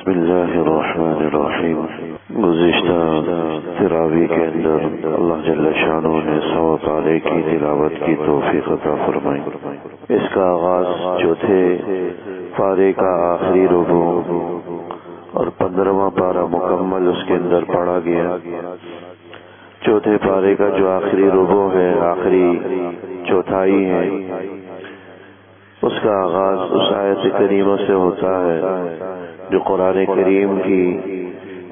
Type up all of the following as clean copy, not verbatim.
بسم اللہ الرحمن الرحیم۔ گزشتہ تراویح کے اندر اللہ جل شانہ نے 100 پارے کی تلاوت کی توفیق عطا فرمائی۔ اس کا آغاز چوتھے پارے کا آخری رکوع اور 15واں پارہ مکمل اس کے اندر پڑھا گیا۔ چوتھے پارے کا جو آخری رکوع ہے، آخری چوتھائی ہے، اس کا آغاز اس آیت کریمہ سے ہوتا ہے جو قرآن کریم کی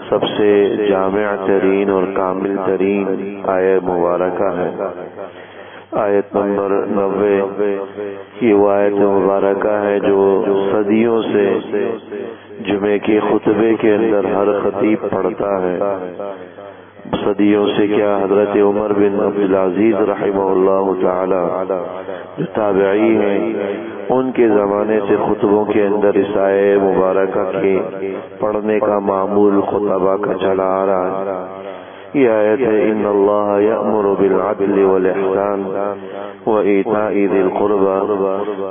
سب سے جامع ترین اور کامل ترین آیت مبارکہ ہے۔ آیت نمبر 90 کی وہ آیت مبارکہ ہے جو صدیوں سے جمعے کے خطبے کے اندر ہر خطیب پڑھتا ہے۔ صدیوں سے کیا، حضرت عمر بن عبدالعزیز رحمہ اللہ تعالی جو تابعی ہیں، ان کے زمانے سے خطبوں کے اندر اس آیت مبارکہ کے پڑھنے کا معمول خطبہ کا چلا آ رہا ہے۔ یہ آیت ہے ان اللہ یأمر بالعدل والاحسان وإیتاء ذی القربى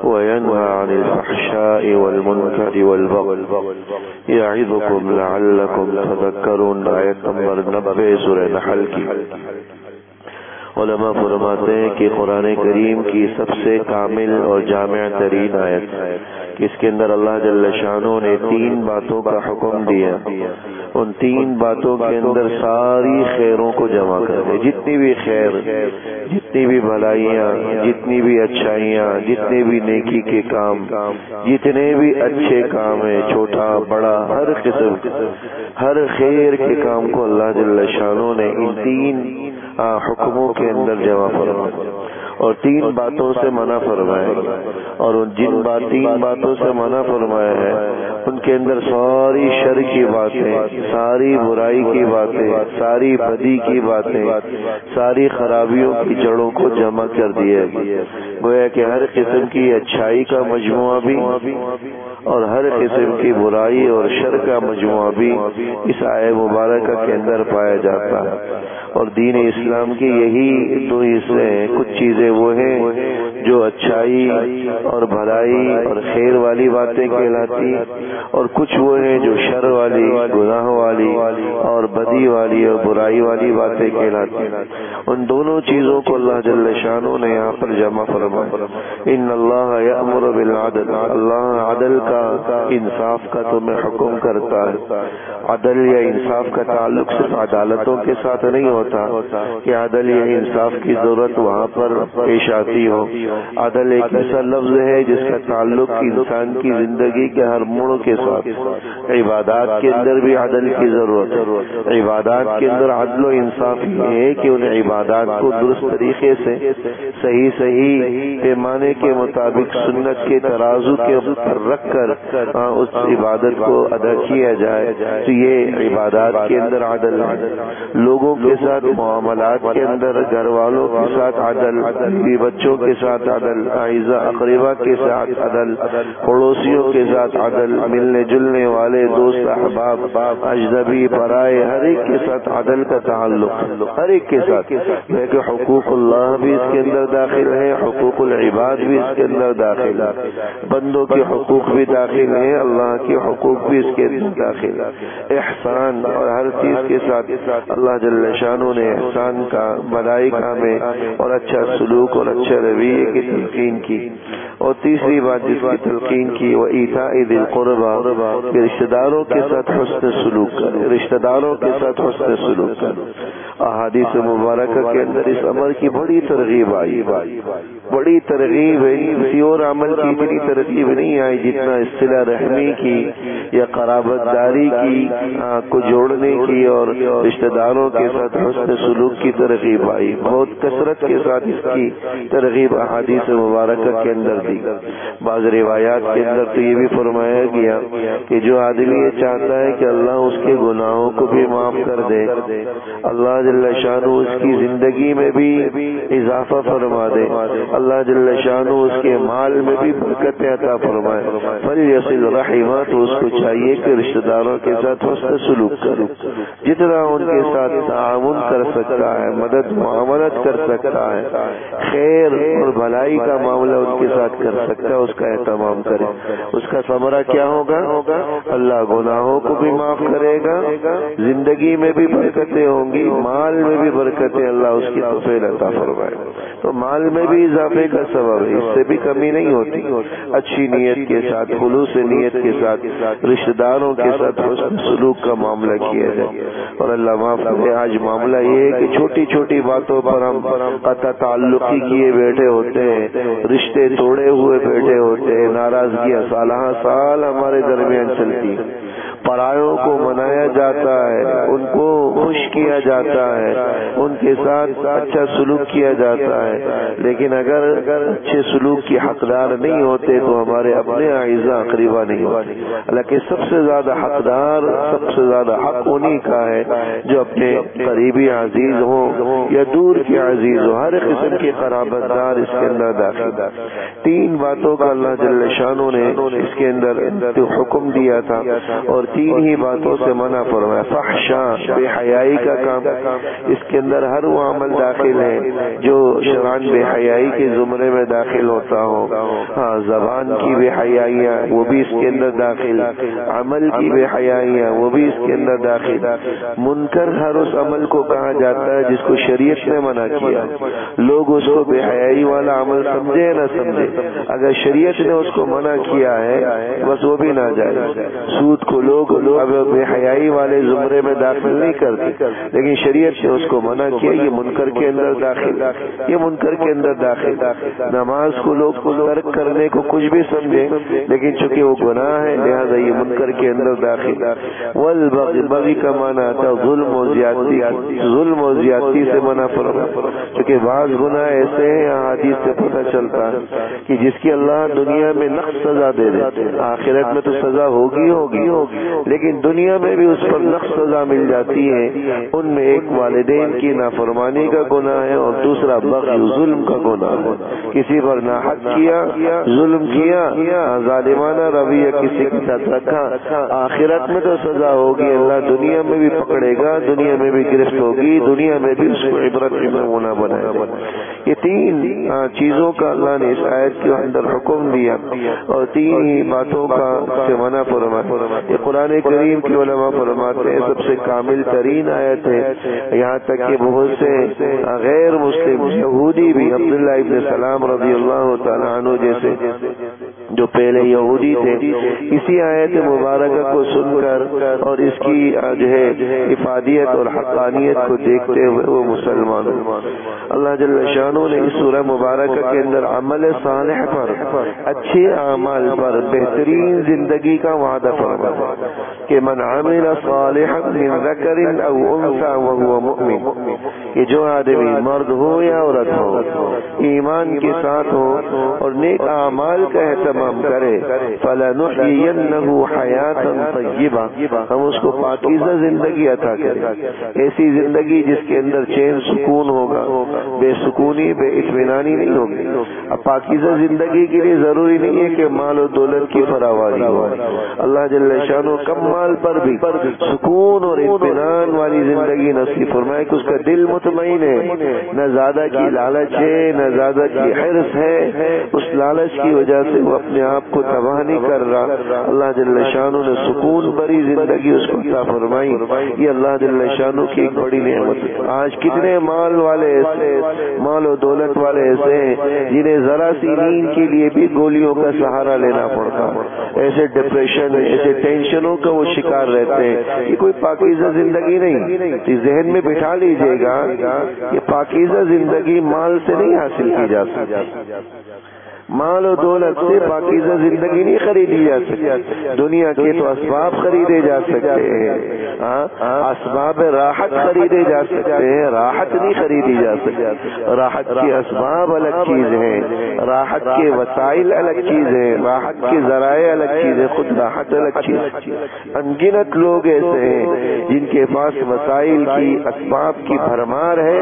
وینہی عن الفحشاء والمنکر والبغی یعظکم لعلکم تذکرون۔ آیت نمبر 90 سورہ نحل کی۔ علماء فرماتے ہیں کہ قرآن کریم کی سب سے کامل اور جامع ترین آیت کہ اس کے اندر اللہ جل شانہ نے 3 باتوں کا حکم دیا۔ ان 3 باتوں کے اندر ساری خیروں کو جمع کر دے، جتنی بھی خیر، جتنی بھی بھلائیاں، جتنی بھی اچھائیاں، جتنے بھی نیکی کے کام، جتنے بھی اچھے کام ہیں، چھوٹا بڑا، ہر قسم ہر خیر کے کام کو اللہ جل شانہ نے ان 3 حکموں کے اندر جمع فرمایا اور 3 باتوں سے منع فرمایا، اور جن 3 باتوں سے منع فرمایا ہے ان کے اندر ساری شر کی باتیں، ساری برائی کی باتیں، ساری بدی کی باتیں، ساری خرابیوں کی جڑوں کو جمع کر دیا گیا۔ گویا کہ ہر قسم کی اچھائی کا مجموعہ بھی اور ہر قسم کی برائی اور شر کا مجموعہ بھی اس آیت مبارکہ کے اندر پایا جاتا ہے۔ اور دین اسلام کی یہی 2 حصے ہیں۔ کچھ چیزیں وہ ہیں جو اچھائی اور بھلائی اور خیر والی باتیں کہلاتی، اور کچھ وہ ہیں جو شر والی، گناہ والی اور بدی والی اور برائی والی باتیں کہلاتی۔ ان دونوں چیزوں کو اللہ جل شانہ نے یہاں پر جمع فرمایا۔ ان اللہ یأمر بالعدل، اللہ عدل کا، انصاف کا تمہیں حکم کرتا ہے۔ عدل یا انصاف کا تعلق صرف عدالتوں کے ساتھ نہیں ہوتا کہ عدل یا انصاف کی ضرورت وہاں پر پیش آتی ہو۔ عدل ایک ایسا لفظ ہے جس کا تعلق انسان کی زندگی کے ہر موڑ کے ساتھ۔ عبادات کے اندر بھی عدل کی ضرورت ہے۔ عبادات کے اندر عدل و انصاف یہ ہے کہ ان عبادات کو درست طریقے سے صحیح پیمانے کے مطابق سنت کے ترازو کے اوپر رکھ کر اس عبادت کو ادا کیا جائے، تو یہ عبادات کے اندر عدل ہے۔ لوگوں کے ساتھ معاملات کے اندر، گھر والوں کے ساتھ عدل، بیوی بچوں کے ساتھ عدل، اعزاء اقربا کے ساتھ عدل، پڑوسیوں کے ساتھ عدل، ملنے جلنے والے دوست احباب، اجنبی پرائے، ہر ایک کے ساتھ عدل کا تعلق، ہر ایک کے ساتھ۔ لیکن حقوق اللہ بھی اس کے اندر داخل ہے، حقوق العباد بھی اس کے اندر داخل ہے، بندوں کے حقوق بھی داخل ہیں، اللہ کے حقوق بھی اس کے اندر داخل ہے۔ احسان، اور ہر چیز کے ساتھ اللہ جل شانہ نے احسان کا، بھلائی کا میں اور اچھا سلوک اور اچھے رویے کی تلقین کی۔ اور تیسری بات جس کی تلقین کی، وہ ایتاء ذی القربى، رشتہ داروں کے ساتھ حسن سلوک کرے، رشتہ داروں کے ساتھ حسن سلوک کرے۔ احادیث مبارکہ کے اندر اس امر کی بڑی ترغیب آئی، بڑی ترغیب ہے۔ کسی اور عمل کی اتنی ترغیب نہیں آئی جتنا صلہ رحمی کی یا قرابت داری کی کو جوڑنے کی اور رشتہ داروں کے ساتھ حسن سلوک کی ترغیب آئی۔ بہت کثرت کے ساتھ اس کی ترغیب احادیث مبارکہ کے اندر دی۔ بعض روایات کے اندر تو یہ بھی فرمایا گیا کہ جو آدمی یہ چاہتا ہے کہ اللہ اس کے گناہوں کو بھی معاف کر دے، اللہ جل شانہ اس کی زندگی میں بھی اضافہ فرما دے، اللہ جل شانہ اس کے مال میں بھی برکت عطا فرمائے۔ فلیصل رحمہ، تو اس کو چاہیے کہ رشتہ داروں کے ساتھ حسن سلوک کرے، جتنا ان کے ساتھ تعاون کر سکتا ہے، مدد معاونت کر سکتا ہے، خیر اور بھلائی کا معاملہ ان کے ساتھ کر سکتا ہے، اس کا اہتمام کرے۔ اس کا ثمرہ کیا ہوگا؟ اللہ گناہوں کو بھی معاف کرے گا، زندگی میں بھی برکتیں ہوں گی، مال میں بھی برکتیں، اللہ اس کی توفیق عطا فرمائے۔ تو مال میں بھی اضافے کا سبب ہے، اس سے بھی کمی نہیں ہوتی۔ اچھی نیت کے ساتھ، خلوص نیت کے ساتھ رشتہ داروں کے ساتھ حسن سلوک کا معاملہ کیا جائے۔ اور اللہ معاف کرے، آج معاملہ یہ ہے کہ چھوٹی چھوٹی باتوں پر ہم قطع تعلقی کیے بیٹھے ہوتے ہیں، رشتے توڑے ہوئے بیٹھے ہوتے ہیں، ناراضگیاں سالہ سال ہمارے درمیان چلتی ہیں، پرایوں کو منایا جاتا ہے، ان کو خوش کیا جاتا ہے، ان کے ساتھ اچھا سلوک کیا جاتا ہے، لیکن اگر اچھے سلوک کی حقدار نہیں ہوتے تو ہمارے اپنے اعزاء اقربا نہیں ہوتے۔ حالانکہ سب سے زیادہ حقدار، سب سے زیادہ حق انہی کا ہے جو اپنے قریبی عزیز ہوں یا دور کے عزیز ہوں، ہر قسم کے قرابت دار اس کے اندر داخل۔ تین باتوں کا اللہ جل شانہ نے اس کے اندر حکم دیا تھا اور تین ہی باتوں سے منع فرمایا۔ فحشا، بے حیائی کا کام، اس کے اندر ہر وہ عمل داخل ہے جو شرعاً بے حیائی کے زمرے میں داخل ہوتا ہو۔ ہاں، زبان کی بے حیائیاں وہ بھی اس کے اندر داخل، عمل کی بے حیائیاں وہ بھی اس کے اندر داخل۔ منکر ہر اس عمل کو کہا جاتا ہے جس کو شریعت نے منع کیا، لوگ اس کو بے حیائی والا عمل سمجھے نہ سمجھے، اگر شریعت نے اس کو منع کیا ہے بس وہ بھی ناجائز۔ سود کو لوگ اب بے حیائی والے زمرے میں داخل نہیں کرتے، لیکن شریعت نے اس کو منع کیا، یہ منکر کے اندر داخل، یہ منکر کے اندر داخل۔ نماز کو لوگ ترک کرنے کو کچھ بھی سمجھے، لیکن چونکہ وہ گناہ ہے لہذا یہ منکر کے اندر داخل۔ والبغی، بغی کا معنی آتا ہے ظلم و زیادتی، ظلم و زیادتی سے منع فرمایا، کیونکہ بعض گناہ ایسے ہیں، حدیث سے پتہ چلتا ہے کہ جس کی اللہ دنیا میں نقص سزا دے دیتے، آخرت میں تو سزا ہوگی لیکن دنیا میں بھی اس پر نقص سزا مل جاتی ہے۔ ان میں ایک والدین کی نافرمانی کا گناہ ہے اور دوسرا بغی، ظلم کا گناہ ہے، کسی پر ناحق کیا، ظلم کیا، ظالمانہ رویہ کسی کے ساتھ رکھا، آخرت میں تو سزا ہوگی، اللہ دنیا میں بھی پکڑے گا، دنیا میں بھی گرفت ہوگی، دنیا میں بھی اس کو عبرت نمونہ بنائے گا۔ یہ تین چیزوں کا اللہ نے اس آیت کے اندر حکم دیا اور تین ہی باتوں کا سے منع فرمایا۔ یہ قرآن کریم کی علماء فرماتے ہیں سب سے کامل ترین آیت ہے، یہاں تک کہ بہت سے غیر مسلم یہودی بھی، عبداللہ ابن سلام رضی اللہ تعالیٰ عنہ جیسے جو پہلے یہودی تھے، اسی آیت مبارکہ کو سن کر اور اس کی جو ہے افادیت اور حقانیت کو دیکھتے ہوئے وہ مسلمان ہوئے۔ اللہ جل شانہ نے اس سورہ مبارکہ کے اندر عمل صالح پر، اچھے اعمال پر بہترین زندگی کا وعدہ فرمایا کہ من عمل صالحا من ذکر او انثى وهو مؤمن، کہ جو آدمی مرد ہو یا عورت ہو ایمان کے ساتھ ہو اور نیک اعمال کا اہتمام کرے، فلنحيينه حیاتا طیبہ، ہم اس کو پاکیزہ زندگی عطا کریں، ایسی زندگی جس کے اندر چین سکون ہوگا، بے سکونی بے اطمینانی نہیں ہوگی۔ اب پاکیزہ زندگی کے لیے ضروری نہیں ہے کہ مال و دولت کی فراوانی ہو، اللہ جل شانہ کم مال پر بھی سکون اور اطمینان والی زندگی نصیب فرمائے کہ اس کا دل مطمئن ہے، نہ زیادہ کی لالچ ہے نہ زیادہ کی حرص ہے، اس لالچ کی وجہ سے وہ اپنے آپ کو تباہ نہیں کر رہا۔ اللہ جل شانہ نے سکون بری زندگی اس کو عطا فرمائی، یہ اللہ جل شانہ کی ایک بڑی نعمت ہے۔ آج کتنے مال والے ایسے، مال و دولت والے ایسے ہیں جنہیں ذرا سی نیند کے لیے بھی گولیوں کا سہارا لینا پڑتا، ایسے ڈپریشن، ایسے ٹینشنوں کا وہ شکار رہتے ہیں۔ یہ کوئی پاکیزہ زندگی نہیں، ذہن میں بٹھا لیجئے گا، یہ پاکیزہ زندگی مال سے نہیں حاصل کی جا سکتی، مال و دولت سے پاکیزہ زندگی نہیں خریدی جا سکتی. دنیا کے تو اسباب خریدے جا سکتے ہیں، اسباب راحت خریدے جا سکتے ہیں، راحت نہیں خریدی جا سکتی. راحت کے اسباب الگ چیز ہیں، راحت کے وسائل الگ چیز ہیں، راحت کے ذرائع الگ چیز ہے، خود راحت الگ چیز. انگنت لوگ ایسے ہیں جن کے پاس وسائل کی، اسباب کی بھرمار ہے،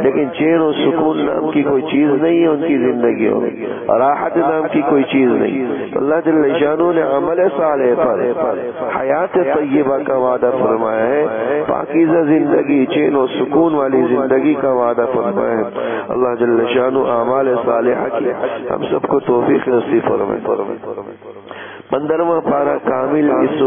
لیکن چین و سکون نام کی کوئی چیز نہیں ہے ان کی زندگیوں میں، راحت نام کی کوئی چیز نہیں. اللہ جل شانہ نے عمل صالح پر حیات طیبہ کا وعدہ فرمایا ہے، پاکیزہ زندگی، چین و سکون والی زندگی کا وعدہ فرمایا ہے. اللہ جل شانہ اعمال صالحہ کی ہم سب کو توفیق نصیب فرمائے. 15واں پارہ کامل اس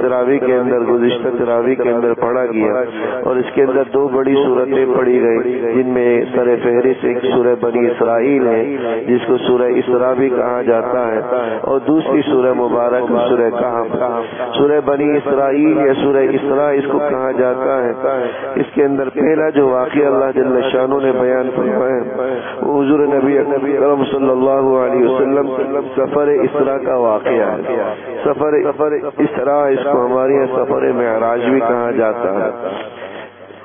تراویح کے اندر، گزشتہ تراویح کے اندر پڑھا گیا، اور اس کے اندر 2 بڑی صورتیں پڑھی گئی، جن میں سر فہرست ایک سورہ بنی اسرائیل ہے جس کو سورہ اسراء بھی کہا جاتا ہے، اور دوسری سورہ مبارک سورہ کہف. سورہ بنی اسرائیل یا سورہ اسراء اس کو کہا جاتا ہے. اس کے اندر پہلا جو واقعہ اللہ جل شانہ نے بیان فرمایا وہ حضور نبی اکرم صلی اللہ علیہ وسلم سفر اسراء کا واقعہ ہے. سفر اسراء اس کو ہمارے یہاں سفر معراج بھی کہا جاتا ہے.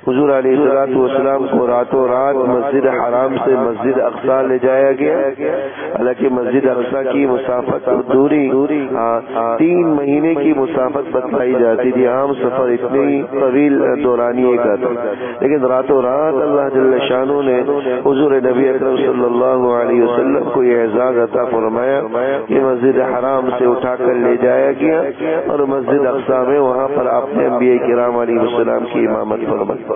حضور علیہ الصلوۃ والسلام کو راتوں رات مسجد حرام سے مسجد اقصی لے جایا گیا. حالانکہ مسجد اقصی کی مسافت دوری 3 مہینے کی مسافت بتلائی جاتی تھی، عام سفر اتنی طویل دورانیے کا تھا، لیکن راتوں رات اللہ جل شانہ نے حضور نبی اکرم صلی اللہ علیہ وسلم کو یہ اعزاز عطا فرمایا کہ مسجد حرام سے اٹھا کر لے جایا گیا اور مسجد اقصی میں وہاں پر آپ نے انبیاء کرام علیہ السلام کی امامت فرمائی.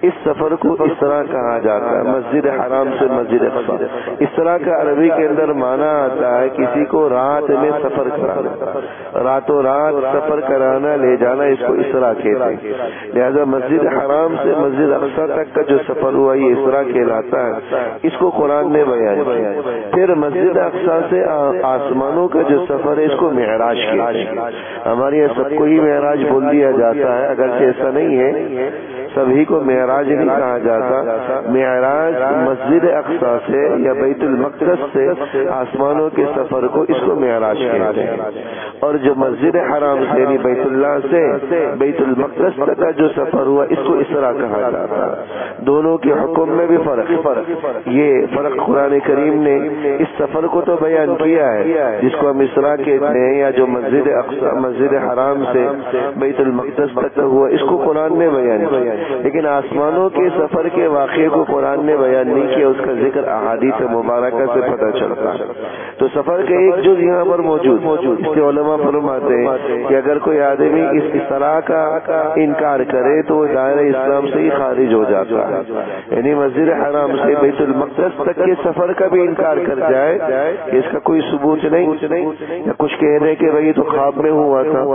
اس سفر کو اسراء کہا جاتا ہے، مسجد حرام سے مسجد اقصی. اسراء کا عربی کے اندر معنی آتا ہے کسی کو رات میں سفر کرانا، راتوں رات سفر کرانا، لے جانا، اس کو اسراء کہتے ہیں. لہذا مسجد حرام سے مسجد اقصی تک کا جو سفر ہوا یہ اسراء کہلاتا ہے. اس کو قرآن نے بیان کیا. پھر مسجد اقصی سے آسمانوں کا جو سفر ہے اس کو معراج کہتے ہیں. ہمارے یہاں سب کو ہی معراج بول دیا جاتا ہے، اگرچہ ایسا نہیں ہے، سبھی کو معراج نہیں کہا جاتا. معراج مسجد اقصی سے یا بیت المقدس سے آسمانوں کے سفر کو اس کو معراج کہتے ہیں. اور جو مسجد حرام سے یعنی بیت اللہ سے بیت المقدس تک کا جو سفر ہوا اس کو اسراء کہا جاتا ہے. دونوں کے حکم میں بھی فرق. یہ فرق قرآن کریم نے اس سفر کو تو بیان کیا ہے جس کو ہم اسراء کہتے ہیں، یا جو مسجد اقصی مسجد حرام سے بیت المقدس تک ہوا اس کو قرآن نے بیان کیا، لیکن آسمانوں کے سفر کے واقعے کو قرآن نے بیان نہیں کیا. اس کا ذکر احادیث مبارکہ سے پتہ چلتا ہے. تو سفر کا ایک جز یہاں پر موجود. اس کے علماء فرماتے ہیں کہ اگر کوئی آدمی اس اصطلاح کا انکار کرے تو وہ دائرہ اسلام سے ہی خارج ہو جاتا ہے. یعنی مسجد حرام سے بیت المقدس تک کے سفر کا بھی انکار کر جائے، اس کا کوئی ثبوت نہیں، یا کچھ کہہ دے کہ بھائی تو خواب میں ہوا تھا،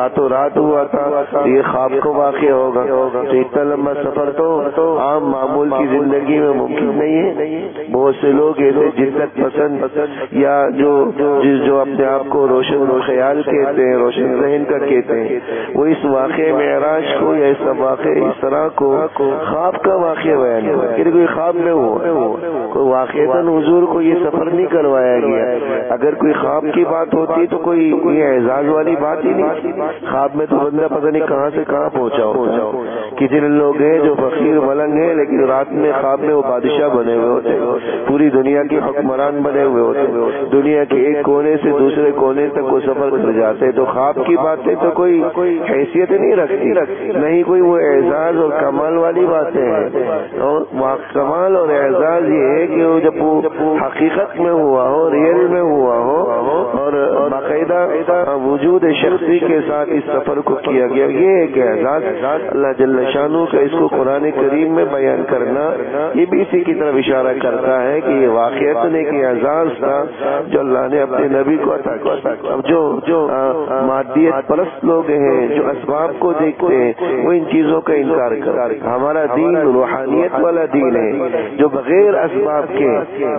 راتوں رات ہوا تھا، یہ خواب کو واقع ہوگا. تو اتنا لمبا سفر تو عام معمول کی زندگی میں ممکن نہیں ہے. بہت سے لوگ ایسے جدت پسند یا جو اپنے آپ کو روشن خیال کہتے ہیں، روشن ذہن کا کہتے ہیں، وہ اس واقعے معراج کو یا اس واقعے اسراء کو خواب کا واقعہ بیان کرتے ہیں. کوئی خواب میں ہوا، کوئی واقعتاً حضور کو یہ سفر نہیں کروایا گیا. اگر کوئی خواب کی بات ہوتی تو کوئی یہ اعزاز والی بات ہی نہیں. خواب میں تو بندہ پتہ نہیں کہاں سے کہاں پہنچا ہوتا ہے. کتنے لوگ ہیں جو فقیر ملنگ ہیں لیکن رات میں خواب میں وہ بادشاہ بنے ہوئے ہوتے، پوری دنیا کے حکمران بنے ہوئے ہوتے، دنیا کے ایک کونے سے دوسرے کونے تک وہ سفر کر جاتے. تو خواب کی باتیں تو کوئی حیثیت نہیں رکھتی، نہیں کوئی وہ اعزاز اور کمال والی باتیں ہیں. اور کمال اور اعزاز یہ ہے کہ وہ جب حقیقت میں ہوا ہو، ریئل میں ہوا ہو، اور باقاعدہ وجود شخصی کے ساتھ اس سفر کو کیا گیا. یہ ایک اعزاز اللہ جل شانہ کا اس کو قرآن کریم میں بیان کرنا یہ بھی اسی کی طرف اشارہ کرتا ہے کہ یہ واقعتاً ایک اعزاز تھا جو اللہ نے اپنے نبی کو عطا کیا. اب جو مادیت پرست لوگ ہیں، جو اسباب کو دیکھتے ہیں، وہ ان چیزوں کا انکار کرتے. ہمارا دین روحانیت والا دین ہے جو بغیر اسباب کے،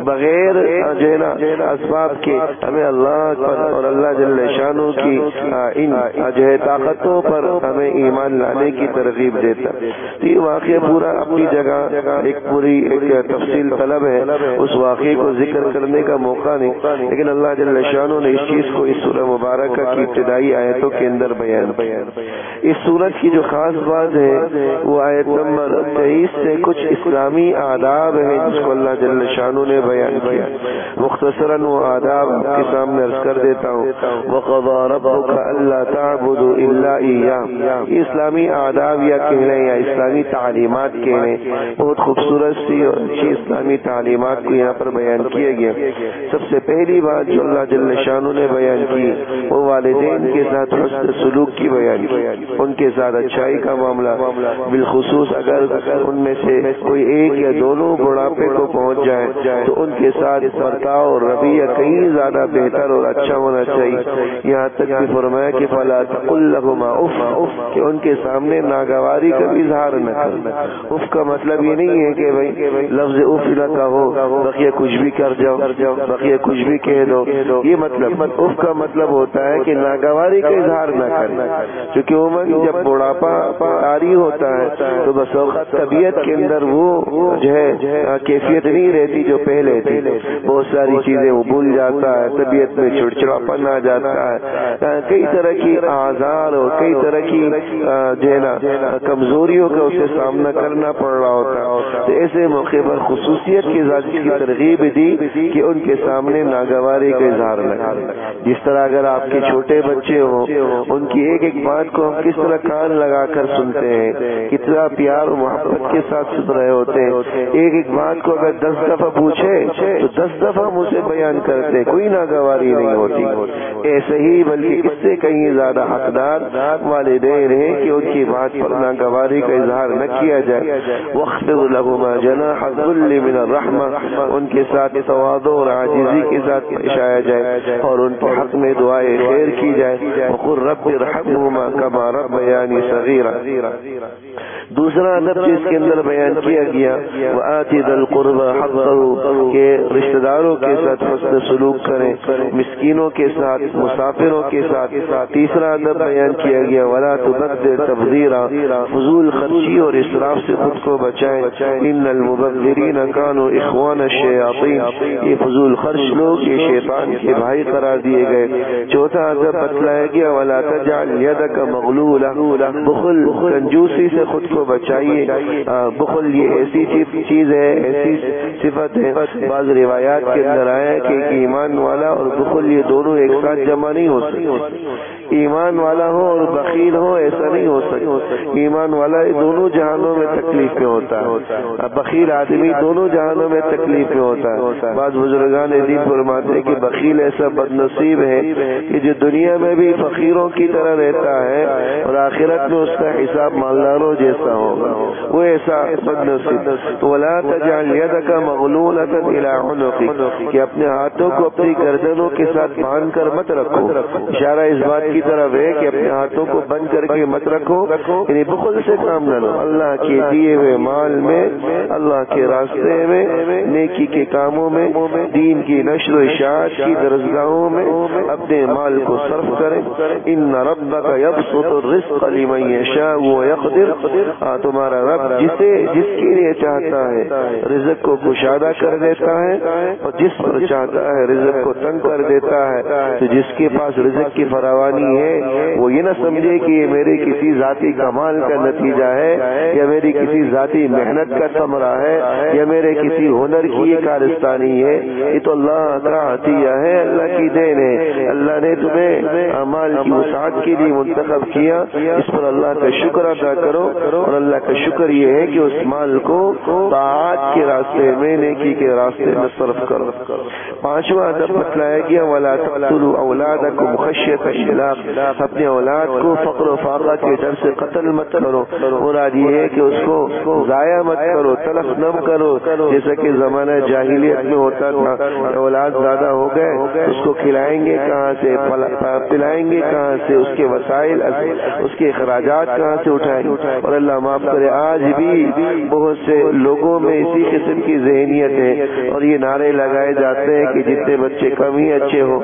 بغیر جو ہے نا اسباب کے ہمیں اللہ پر اور اللہ جل شانہ کی ان جو ہے طاقتوں پر ہمیں ایمان لانے کی ترغیب دیتا. تو یہ واقعہ پورا اپنی جگہ ایک پوری ایک تفصیل طلب ہے، اس واقعے کو ذکر کرنے کا موقع نہیں، لیکن اللہ جل شانہ نے اس چیز کو اس سورہ مبارکہ کی ابتدائی آیتوں کے اندر بیان کیا۔ اس سورت کی جو خاص بات ہے وہ آیت نمبر 23 سے کچھ اسلامی آداب ہیں جس کو اللہ جل شانہ نے بیان کیا۔ مختصراً وہ آداب آپ کے سامنے عرض کر دیتا ہوں۔ وَقَضَىٰ رَبُّكَ أَلَّا تَعْبُدُوا إِلَّا إِيَّاهُ، یہ اسلامی آداب یا کہہ لیں یا اسلامی تعلیمات کہہ لیں، بہت خوبصورت سی اور اچھی اسلامی تعلیمات کو یہاں پر بیان کیا گیا۔ سب سے پہلی بات جو اللہ جل شانہ نے بیان کی وہ والدین کے ساتھ حسن سلوک کی بیان کی، ان کے ساتھ اچھائی کا معاملہ، بالخصوص اگر ان میں سے کوئی ایک یا دونوں بڑھاپے کو پہنچ جائے تو ان کے ساتھ برتاؤ اور رویہ کہیں زیادہ بہتر اور اچھا ہونا چاہیے۔ یہاں تک بھی فرمایا کہ فلا تقل لهما اف، کہ ان کے سامنے ناگواری کا اظہار نہ کرنا۔ اف کا مطلب یہ نہیں ہے کہ بھائی لفظ اف نہ کہو، بقیہ کچھ بھی کر جاؤ، بقیہ کچھ بھی کہہ دو، یہ مطلب اف کا مطلب ہوتا ہے کہ ناگواری کا اظہار نہ کرنا، کیونکہ عموماً جب بڑھاپا طاری ہوتا ہے تو بس طبیعت کے اندر وہ جو ہے کیفیت نہیں رہتی جو پہلے تھی، بہت ساری چیزیں وہ بھول جاتا ہے، طبیعت میں چڑچڑاپن آ جاتا ہے، کئی طرح کی آزار اور کئی طرح کی جو ہے نا کمزوریوں کا اسے سامنا کرنا پڑ رہا ہوتا ہے۔ تو ایسے موقع پر خصوصیت کے ذات کی ترغیب دی کہ ان کے سامنے ناگواری کا اظہار نہ کریں۔ جس طرح اگر آپ کے چھوٹے بچے ہوں، ان کی ایک ایک بات کو ہم کس طرح کان لگا کر سنتے ہیں، کتنا پیار و محبت کے ساتھ سن رہے ہوتے ہیں، ایک ایک بات کو اگر 10 دفعہ پوچھے تو 10 دفعہ ہم اسے بیان کرتے، کوئی ناگواری نہیں ہوتی۔ ایسے ہی بلکہ اس سے کہیں زیادہ حقدار والدین ہیں کہ ان کی بات پر ناگواری کا اظہار نہ کیا جائے۔ وَاخْفِضْ لَهُمَا جَنَاحَ الذُّلِّ مِنَ الرَّحْمَةِ، ان کے ساتھ تواضع اور عاجزی کے ساتھ پیش آیا جائے اور ان کے حق میں دعائے خیر کی جائے۔ وَقُلْ رَبِّ ارْحَمْهُمَا كَمَا رَبَّيَانِي صَغِيرًا۔ دوسرا ادب جس کے اندر بیان کیا گیا وَآتِ ذَا الْقُرْبَى حَقَّهُ، کہ رشتہ داروں کے ساتھ حسن سلوک کریں، مسکینوں کے ساتھ، مسافروں کے ساتھ۔ تیسرا ادب بیان کیا گیا وَلَا تُبَذِّرْ تَبْذِيرًا، فضول خرچی اور اسراف سے خود کو بچائیں، إِنَّ الْمُبَذِّرِينَ كَانُوا إِخْوَانَ الشَّيَاطِينِ، یہ فضول خرچ لوگ یہ شیطان کے بھائی قرار دیے گئے۔ چوتھا ادب بتلایا گیا وَلَا تَجْعَلْ يَدَكَ مَغْلُولَةً، بخل کنجوسی سے خود کو بچائیے۔ بخل یہ ایسی چیز ہے، ایسی صفت ہے، بعض روایات کے اندر آیا کہ ایمان والا اور بخل یہ دونوں ایک ساتھ جمع نہیں ہو سکتے، ایمان والا ہو اور بخیل ہو ایسا نہیں ہو سکتا۔ ایمان والا دونوں جہانوں میں تکلیف میں ہوتا ہے، بخیل آدمی دونوں جہانوں میں تکلیف میں ہوتا ہے۔ بعض بزرگان دین فرماتے ہیں کہ بخیل ایسا بد نصیب ہے کہ جو دنیا میں بھی فقیروں کی طرح رہتا ہے اور آخرت میں اس کا حساب مالداروں جیسا ہوگا، وہ ایسا بد نصیب۔ وَلَا تَجْعَلْ يَدَكَ مَغْلُولَةً إِلَىٰ عُنُقِكَ، کہ اپنے ہاتھوں کو اپنی گردنوں کے ساتھ باندھ کر مت رکھو۔ اشارہ اس بات کی طرف ہے کہ اپنے ہاتھوں کو بند کر کے مت رکھو، یعنی بخل سے کام نہ لو۔ اللہ کے دیے ہوئے مال میں، اللہ کے راستے میں، نیکی کے کاموں میں، دین کی نشر و اشاعت کی درسگاہوں میں اپنے مال کو صرف کریں۔ إِنَّ رَبَّكَ يَبْسُطُ الرِّزْقَ لِمَن يَشَاءُ وَيَقْدِرُ، تمہارا رب جس کے لیے چاہتا ہے رزق کو کشادہ کر دیتا ہے اور جس پر چاہتا ہے رزق کو تنگ کر دیتا ہے۔ تو جس کے پاس رزق کی فراوانی ہے وہ یہ نہ سمجھے کہ یہ میرے کسی ذاتی کمال کا نتیجہ ہے یا میری کسی ذاتی محنت کا ثمرہ ہے یا میرے کسی ہنر کی یہ کارستانی ہے، یہ تو اللہ کا عطیہ ہے، اللہ کی دین ہے۔ اللہ نے تمہیں مال کی وسعت کے لیے منتخب کیا، اس پر اللہ کا شکر ادا کرو، اور اللہ کا شکر یہ ہے کہ اس مال کو طاعات کے راستے میں، نیکی کے راستے میں صرف کرو۔ پانچواں ادب بتلایا گیا وَلَا تَقْتُلُوا أَوْلَادَكُمْ خَشْيَةَ إِمْلَاقٍ، اپنے اولاد کو فقر و فاقہ کے ڈر سے قتل مت کرو۔ مراد یہ ہے کہ اس کو ضائع مت کرو، تلف نہ کرو، جیسا کہ زمانہ جاہلیت میں ہوتا تھا۔ اولاد زیادہ ہو گئے اس کو کھلائیں گے کہاں سے، پلائیں گے کہاں سے، اس کے وسائل اس اس کے اخراجات کہاں سے اٹھائیں گے؟ اور اللہ معاف کرے آج بھی بہت سے لوگوں میں اسی قسم کی ذہنیت ہے اور یہ نعرے لگائے جاتے ہیں کہ جتنے بچے کم ہی اچھے ہوں،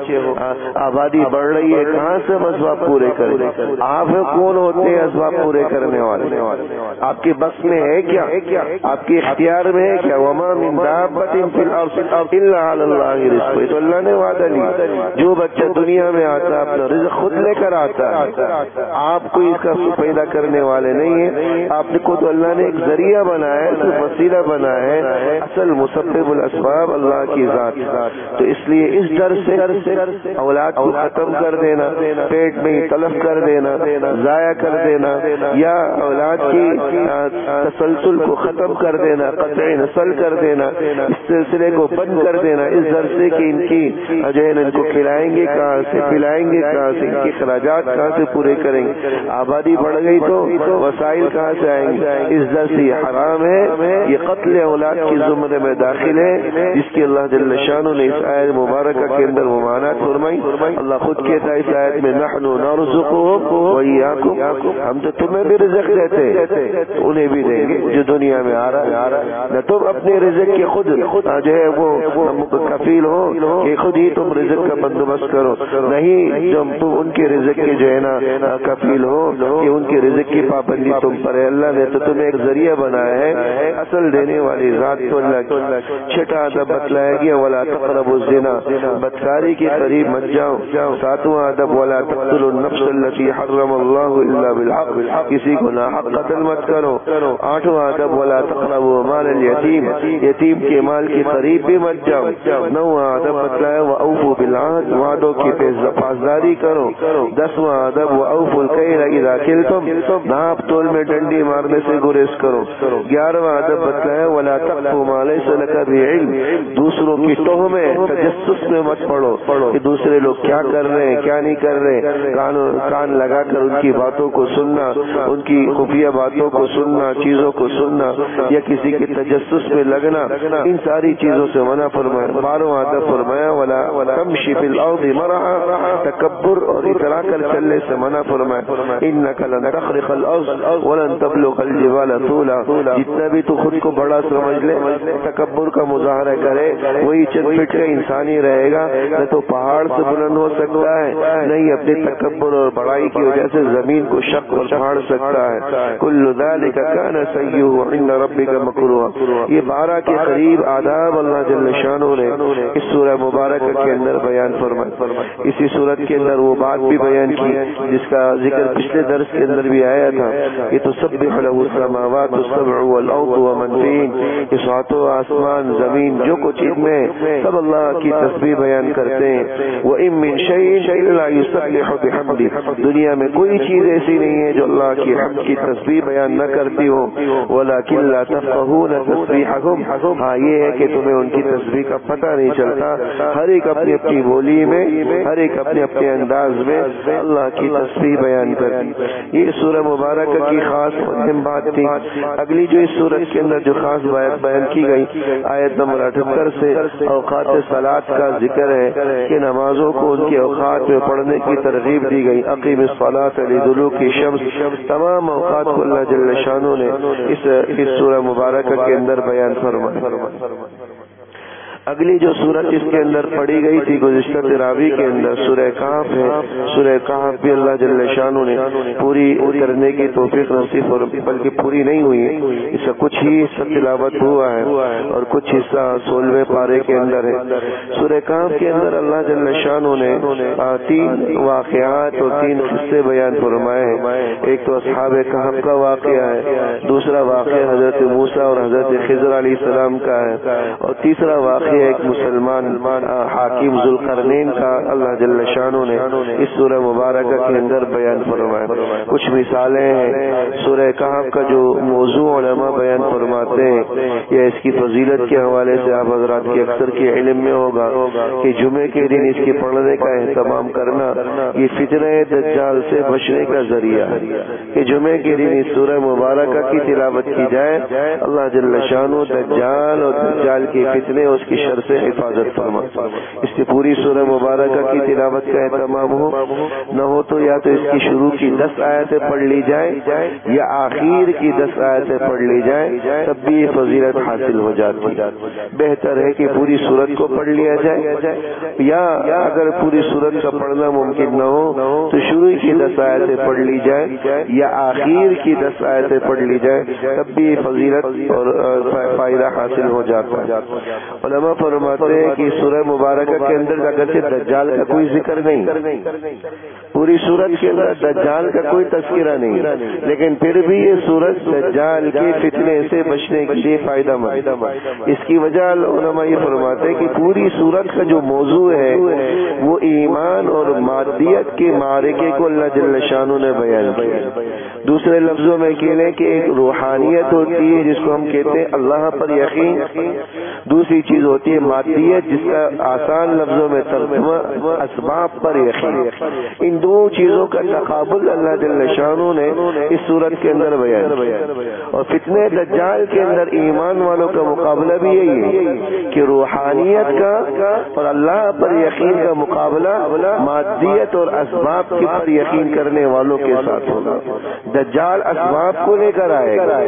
آبادی بڑھ رہی ہے، کہاں سے ہم اسباب پورے کریں؟ آپ کون ہوتے ہیں اسباب پورے کرنے والے؟ آپ کے بس میں ہے کیا؟ آپ کے اختیار میں ہے کیا؟ وما من دابۃ فی الارض الا علی اللہ رزقها، تو اللہ نے وعدہ لیا جو بچہ دنیا میں آتا ہے اپنا رزق خود لے کر آتا ہے، آپ کوئی اس کا پیدا کرنے والے نہیں ہیں، آپ کو تو اللہ نے ایک ذریعہ بنایا ہے، صرف وسیلہ بنایا ہے، اصل مسبب الاسباب اللہ کی ذات۔ تو اس لیے اس ڈر سے اولاد کو ختم کر دینا، پیٹ میں ہی تلف کر دینا، ضائع کر دینا، یا اولاد کی تسلسل کو ختم کر دینا، قطع نسل کر دینا، اس سلسلے کو بند کر دینا، اس ڈر سے کہ ان کی جو ہے ان کو کھلائیں گے کہاں سے، پلائیں گے کہاں سے، ان کے اخراجات کہاں سے پورے کریں گے، آبادی بڑھ گئی تو وسائل کہاں سے آئیں گے، اس در سے یہ حرام ہے، یہ قتل اولاد کی زمرے میں داخل ہے، جس کی اللہ جل شانہ نے اس آیت مبارکہ کے اندر ممانعت فرمائی۔ اللہ خود کہتا ہے اس آیت میں نحن نرزقهم وإياكم، ہم تو تمہیں بھی رزق دیتے تو انہیں بھی دیں گے جو دنیا میں آ رہا ہے، نہ تم اپنے رزق کے خود جو ہے وہ کفیل ہو کہ خود ہی تم رزق کا بندوبست کرو، نہیں جو تم ان کے رزق کے جو ہے نا کفیل ہو کہ ان کے رزق کی پابندی تم پر ہے۔ اللہ نے تو تمہیں ایک ذریعہ بنایا ہے، اصل دینے والی ذات تو اللہ کی۔ چھٹا ادب بتلایا گیا ولا تقربوا الزنا، بدکاری کے قریب مت جاؤ۔ ساتواں ادب ولا تقتلوا النفس التي حرم اللہ الا بالحق، کسی کو ناحق قتل مت کرو۔ آٹھواں ادب ولا تقربوا مال الیتیم، یتیم کے مال کے قریب بھی مت جاؤ۔ نواں ادب بتلایا واوفوا بالعہد، وعدوں کی پاسداری کرو۔ دسواں ادب واوفوا الکیل اذا کلتم، ناپ تول میں ڈنڈی مارنے سے گریز کرو۔ گیارہواں ادب بتلایا ولا تقف ما لیس لک به علم، دوسروں کی ٹوہ میں تجسس میں مت پڑو کہ دوسرے لوگ کیا کر رہے ہیں کیا نہیں کر رہے، کان لگا کر ان کی باتوں کو سننا، ان کی خفیہ باتوں کو سننا، چیزوں کو سننا یا کسی کے تجسس میں لگنا، ان ساری چیزوں سے منع فرمایا۔ بارہواں ادب فرمایا ولا تمشی فی الارض مرحا، تکبر اور اترا کر چلنے سے منع فرمایا۔ انک لن تخرق الارض ولن تبلغ الجبال طولا، جتنا بھی تو خود کو بڑا سمجھ لے، تکبر کا مظاہرہ کرے، وہی چند فٹ کا انسانی رہے گا، نہ تو پہاڑ سے بلند ہو سکتا ہے، نہیں اپنے تکبر اور بڑائی کی وجہ سے زمین کو شق اور پھاڑ سکتا ہے۔ کل ذلک کان سیئہ عند ربک مکروہا، یہ 12 کے قریب آداب اللہ جل شانہ نے اس سورہ مبارکہ کے اندر بیان فرمائے۔ اسی صورت کے اندر وہ بات بھی بیان کی جس کا ذکر پچھلے درس کے اندر بھی آیا تھا، یہ تسبح له السماوات السبع والارض ومن فیہن، یہ ساتوں آسمان زمین جو کچھ ان میں سب اللہ کی تسبیح بیان کرتے ہیں۔ وَإِن مِّن شَيْءٍ إِلَّا يُسَبِّحُ بِحَمْدِهِ، دنیا میں کوئی چیز ایسی نہیں ہے جو اللہ کی حمد کی تسبیح بیان نہ کرتی ہو۔ وَلَكِن لَّا تَفْقَهُونَ تَسْبِيحَهُمْ، ہاں یہ ہے کہ تمہیں ان کی تسبیح کا پتہ نہیں چلتا، ہر ایک اپنی اپنی بولی میں، ہر ایک اپنے اپنے انداز میں اللہ کی تسبیح بیان کرتی۔ یہ سورہ مبارکہ کی خاص مہم بات تھی۔ اگلی جو اس سورت کے اندر جو خاص بات بیان کی گئی آیت نمبر 78 سے اوقات صلاۃ کا ذکر ہے کہ نمازوں کو ان کے اوقات میں پڑھنے کی ترغیب دی گئی۔ اقیم الصلاۃ لدلوک الشمس، تمام اوقات کو اللہ جل شانہ نے اس سورہ مبارکہ کے اندر بیان فرمایا۔ اگلی جو سورت اس کے اندر پڑھی گئی تھی گزشتہ تراویح کے اندر سورہ کہف ہے۔ سورہ کہف بھی اللہ جل شانہ نے پوری کرنے کی توفیق نصیب، اور بلکہ پوری نہیں ہوئی ہے، اس کا کچھ ہی حصہ تلاوت ہوا ہے اور کچھ حصہ 16ویں پارے کے اندر ہے۔ سورہ کہف کے اندر اللہ جل شانہ نے 3 واقعات اور 3 قصے بیان فرمائے ہیں۔ ایک تو اصحاب کہف کا واقعہ ہے، دوسرا واقعہ حضرت موسیٰ اور حضرت خضر علیہ السلام کا ہے، اور تیسرا واقعہ ایک مسلمان حاکم ذوالقرنین کا اللہ جل شانہ نے اس سورہ مبارکہ کے اندر بیان فرمایا۔ کچھ مثالیں ہیں سورہ کہف کا جو موضوع علماء بیان فرماتے ہیں یا اس کی فضیلت کے حوالے سے آپ حضرات کے اکثر کے علم میں ہوگا کہ جمعے کے دن اس کے پڑھنے کا اہتمام کرنا یہ فتنہ دجال سے بچنے کا ذریعہ ہے، کہ جمعے کے دن اس سورہ مبارکہ کی تلاوت کی جائے، اللہ جل شانہ دجال اور دجال کے فتنے اس کی شر سے حفاظت فرما۔ اس کی پوری سورہ مبارکہ کی تلاوت کا اہتمام ہو نہ ہو تو یا تو اس کی شروع کی 10 آیتیں پڑھ لی جائیں یا آخر کی 10 آیتیں پڑھ لی جائیں، تب بھی یہ فضیلت حاصل ہو جاتی۔ بہتر ہے کہ پوری سورت کو پڑھ لیا جائے، یا اگر پوری سورت کا پڑھنا ممکن نہ ہو تو شروع کی 10 آیتیں پڑھ لی جائے یا آخر کی 10 آیتیں پڑھ لی جائے، تب بھی فضیلت اور فائدہ حاصل ہو جاتا ہے۔ علماء فرماتے ہیں کہ سورہ مبارکہ کے اندر اگرچہ دجال کا کوئی ذکر نہیں، پوری سورت کے اندر دجال کا کوئی تذکرہ نہیں، لیکن پھر بھی یہ سورت دجال کے فتنے سے بچنے کے لیے فائدہ مند۔ اس کی وجہ علماء یہ فرماتے ہیں کہ پوری سورت کا جو موضوع ہے وہ ایمان اور مادیت کے معرکے کو اللہ جل شانہ نے بیان کیا۔ دوسرے لفظوں میں کہنے کہ ایک روحانیت ہوتی ہے جس کو ہم کہتے ہیں اللہ پر یقین، دوسری چیز ہوتی ہے مادیت جس کا آسان لفظوں میں ترجمہ اسباب پر یقین۔ ان دو چیزوں کا تقابل اللہ جل شانہ نے اس صورت کے اندر بیان کیا، اور فتنہ دجال کے اندر ایمان والوں کا مقابلہ بھی یہی ہے کہ روحانیت کا اور اللہ پر یقین کا مقابلہ مادیت اور اسباب کے پر یقین کرنے والوں کے ساتھ ہوگا۔ دجال اسباب کو لے کر آئے گا،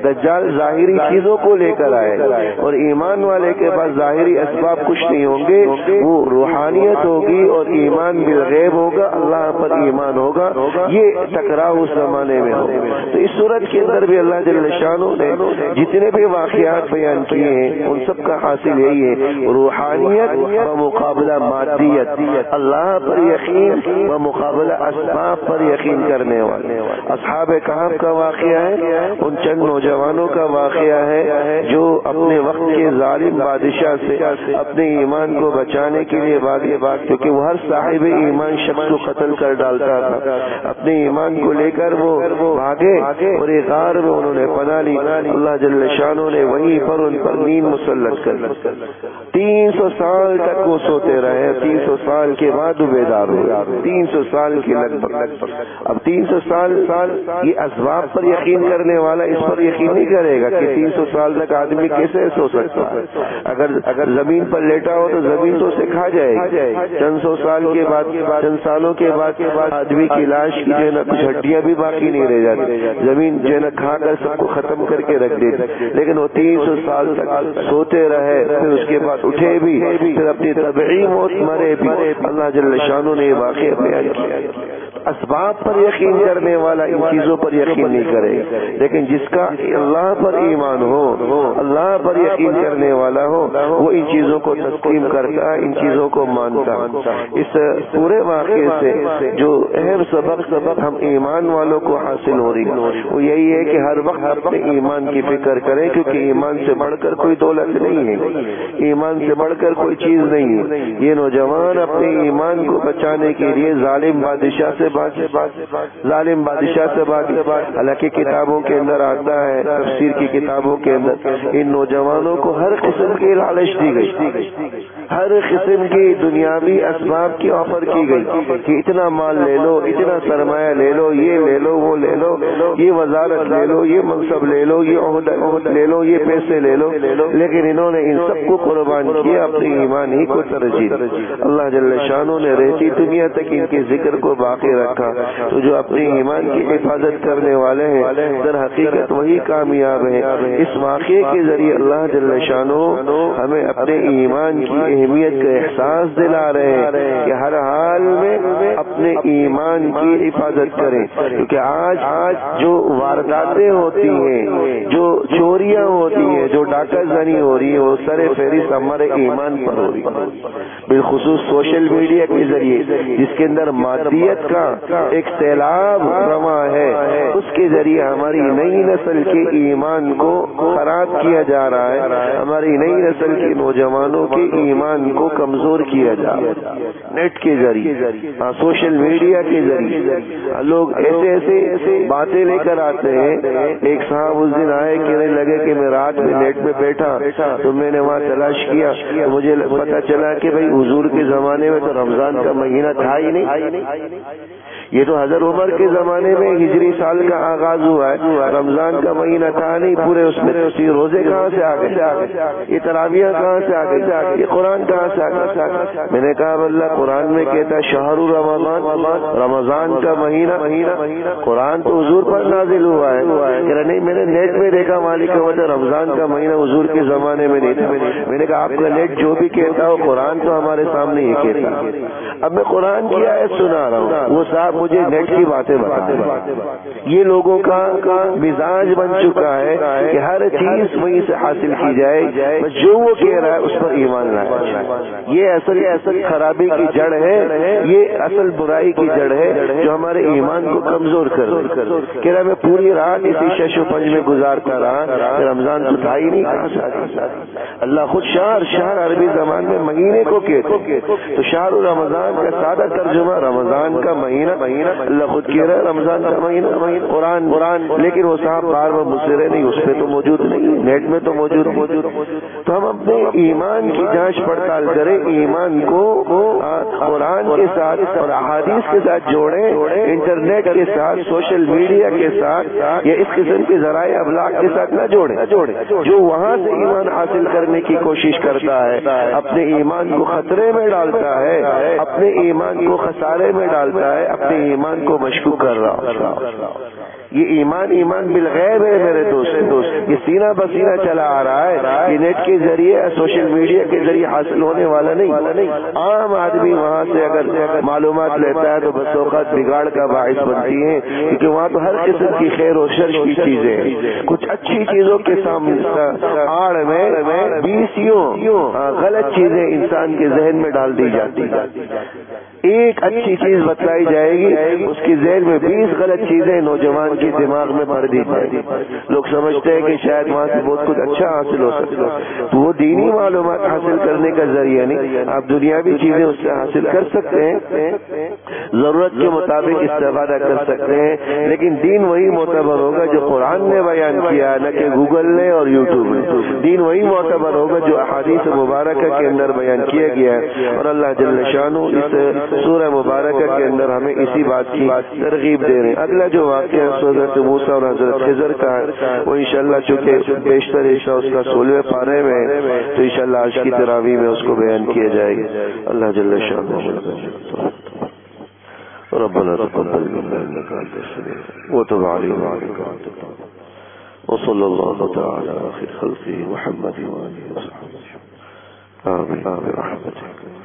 دجال ظاہری چیزوں کو لے کر آئے گا، اور ایمان والے کے پاس ظاہری اسباب کچھ نہیں ہوں گے، وہ روحانیت ہوگی اور ایمان بالغیب ہوگا، اللہ پر ایمان ہوگا۔ یہ ٹکراؤ اس زمانے میں ہوگا۔ تو اس صورت کے اندر بھی اللہ جل شانہ نے جتنے بھی واقعات بیان کیے ہیں ان سب کا حاصل یہی ہے، روحانیت و مقابلہ مادیت، اللہ پر یقین و مقابلہ اسباب پر یقین کرنے والے۔ اصحاب کہف کا واقعہ ہے، ان چند نوجوانوں کا واقعہ ہے جو اپنے وقت کے ظالم بادشاہ سے اپنے ایمان کو بچانے کے لیے بھاگے، کیونکہ وہ ہر صاحب ایمان شخص کو قتل کر ڈالتا تھا۔ اپنے ایمان کو لے کر وہ بھاگے اور ایک غار میں انہوں نے پناہ لی۔ اللہ جل شانہ نے وہیں پر ان پر نیند مسلط کر دی۔ 300 سال تک وہ سوتے رہے، 300 سال کے بعد وہ بیدار ہوئے، 300 سال کے لگ بھگ۔ اب 300 سال یہ اسباب پر یقین کرنے والا اس پر یقین نہیں کرے گا کہ 300 سال تک آدمی کیسے سو سکتا ہے۔ اگر زمین پر لیٹا ہو تو زمین تو اسے کھا جائے گی۔ چند سو سال کے بعد، چند سالوں کے بعد آدمی کی لاش کی جو ہے نا کچھ ہڈیاں بھی باقی نہیں رہ جاتی، زمین جو ہے نا کھا کر سب کو ختم کر کے رکھ دیتی، لیکن وہ 300 سال تک سوتے رہے، پھر اس کے بعد اٹھے بھی، پھر اپنی طبعی موت مرے بھی۔ اللہ جل شانہ نے یہ واقعہ بیان کیا۔ اسباب پر یقین کرنے والا ان چیزوں پر یقین نہیں کرے، لیکن جس کا اللہ پر ایمان ہو، اللہ پر یقین کرنے والا ہو، وہ ان چیزوں کو تسلیم کرتا ہے، ان چیزوں کو مانتا۔ اس پورے واقعے سے جو اہم سبق ہم ایمان والوں کو حاصل ہو رہی ہے وہ یہی ہے کہ ہر وقت اپنے ایمان کی فکر کریں، کیونکہ ایمان سے بڑھ کر کوئی دولت نہیں ہے، ایمان سے بڑھ کر کوئی چیز نہیں ہے۔ یہ نوجوان اپنے ایمان کو بچانے کے لیے ظالم بادشاہ سے باغی، حالانکہ کتابوں کے اندر آتا ہے، تفسیر کی کتابوں کے اندر ان نوجوانوں کو ہر قسم کی لالچ دی گئی، ہر قسم کی دنیاوی اسباب کی آفر کی گئی کہ اتنا مال لے لو، اتنا سرمایہ لے لو، یہ لے لو، وہ لے لو، یہ وزارت لے لو، یہ منصب لے لو، یہ عہدہ لے لو، یہ پیسے لے لو، لیکن انہوں نے ان سب کو قربان کیا، اپنے ایمان ہی کو ترجیح۔ اللہ جل شانہ نے رہتی دنیا تک ان کے ذکر کو باقی رکھا۔ تو جو اپنے ایمان کی حفاظت کرنے والے ہیں در حقیقت وہی کامیاب ہیں۔ اس واقعے کے ذریعے اللہ جل شانہ ہمیں اپنے ایمان کی اہمیت کا احساس دلا رہے ہیں کہ ہر حال میں اپنے ایمان کی حفاظت کریں، کیونکہ آج جو وارداتیں ہوتی ہیں، جو چوریاں ہوتی ہیں، جو ڈاکہ زنی ہو رہی ہے، وہ سر فہرست ہمارے ایمان پر ہو رہی ہے، بالخصوص سوشل میڈیا کے ذریعے جس کے اندر مادیت کا ایک سیلاب رواں ہے، اس کے ذریعے ہماری نئی نسل کے ایمان کو خراب کیا جا رہا ہے، ہماری نئی نسل کے نوجوانوں کے ایمان کو کمزور کیا جا رہا ہے۔ نیٹ کے ذریعے، سوشل میڈیا کے ذریعے لوگ ایسے باتیں لے کر آتے ہیں. ایک صاحب اس دن آئے کہنے لگے کہ میں رات میں نیٹ میں بیٹھا تو میں نے وہاں تلاش کیا تو مجھے پتا چلا کہ بھائی حضور کے زمانے میں تو رمضان کا مہینہ تھا ہی نہیں. یہ تو حضرت عمر کے زمانے میں ہجری سال کا آغاز ہوا ہے, رمضان کا مہینہ تھا نہیں. پورے اس میں روزے کہاں سے آ گئے, یہ تراویح کہاں سے آ گئی, یہ قرآن کہاں سے آ گیا. میں نے کہا اللہ قرآن میں کہتا ہے شہر رمضان, رمضان کا مہینہ. قرآن تو حضور پر نازل ہوا ہے. کہ نہیں میں نے نیٹ میں دیکھا مالک کا رمضان کا مہینہ حضور کے زمانے میں نہیں تھا. میں نے کہا آپ کا نیٹ جو بھی کہتا ہو قرآن تو ہمارے سامنے ہی کہتا. اب میں قرآن کی آیت سنا رہا ہوں, وہ صاحب مجھے نیٹ کی باتیں بتاتے ہیں. یہ لوگوں کا مزاج بن چکا ہے کہ ہر چیز وہیں سے حاصل کی جائے, بس جو وہ کہہ رہا ہے اس پر ایمان لایا. یہ اصل خرابی کی جڑ ہے, یہ اصل برائی کی جڑ ہے جو ہمارے ایمان کو کمزور کر کہہ رہا میں پوری رات اسی شش و پنج میں گزارتا رہا, رمضان تو تھا ہی نہیں. کہاں اللہ خود شہر عربی زبان میں مہینے کو کہتے, تو شہر رمضان کا سادہ ترجمہ رمضان کا مہینہ. اللہ خود کہہ رہا ہے رمضان کا مہینہ قرآن, لیکن وہ صاحب بار بار مصرے نہیں, اس پہ تو موجود نہیں, نیٹ میں تو موجود. تو ہم اپنے ایمان کی جانچ پڑتال کریں, ایمان کو قرآن کے ساتھ اور احادیث کے ساتھ جوڑیں, انٹرنیٹ کے ساتھ, سوشل میڈیا کے ساتھ یا اس قسم کے ذرائع ابلاغ کے ساتھ نہ جوڑیں. جو وہاں سے ایمان حاصل کرنے کی کوشش کرتا ہے اپنے ایمان کو خطرے میں ڈالتا ہے, اپنے ایمان کو خسارے میں ڈالتا ہے, اپنے ایمان کو مشکوک کر رہا. یہ ایمان بالغیب ہے میرے دوست, یہ سینہ بسینہ چلا آ رہا ہے. یہ نیٹ کے ذریعے سوشل میڈیا کے ذریعے حاصل ہونے والا نہیں. عام آدمی وہاں سے اگر معلومات لیتا ہے تو بس اوقات بگاڑ کا باعث بنتی ہیں, کیونکہ وہاں تو ہر قسم کی خیر و شر کی چیزیں ہیں. کچھ اچھی چیزوں کے سامنے آڑ میں 20 غلط چیزیں انسان کے ذہن میں ڈال دی جاتی. ایک اچھی چیز بتلائی جائے گی, اس کی ذہن میں 20 غلط چیزیں نوجوان کے دماغ میں بھر دی جائے گی. لوگ سمجھتے ہیں کہ شاید وہاں سے بہت کچھ اچھا حاصل ہو سکتا ہے, تو وہ دینی معلومات حاصل کرنے کا ذریعہ نہیں, آپ دنیاوی چیزیں اس سے حاصل کر سکتے ہیں, ضرورت کے مطابق استفادہ کر سکتے ہیں, لیکن دین وہی معتبر ہوگا جو قرآن نے بیان کیا, نہ کہ گوگل نے اور یوٹیوب نے. دین وہی معتبر ہوگا جو احادیث مبارکہ کے اندر بیان کیا گیا ہے. اور اللہ جل شانہ اس سورہ مبارکہ کے اندر ہمیں اسی بات کی ترغیب دے رہے ہیں. اگلا جو واقعہ حضرت موسیٰ اور حضرت خضر کا ہے وہ انشاءاللہ چونکہ بیشتر حصہ اس کا 16ویں پارے میں تو انشاءاللہ آج کی تراویح میں اس کو بیان کیا جائے گا. اللہ جل شانہ ربنا تقبل منا انك انت السميع وتب علينا وصلى الله تعالى على خير خلقه محمد وآله وصحبه آمين برحمتك.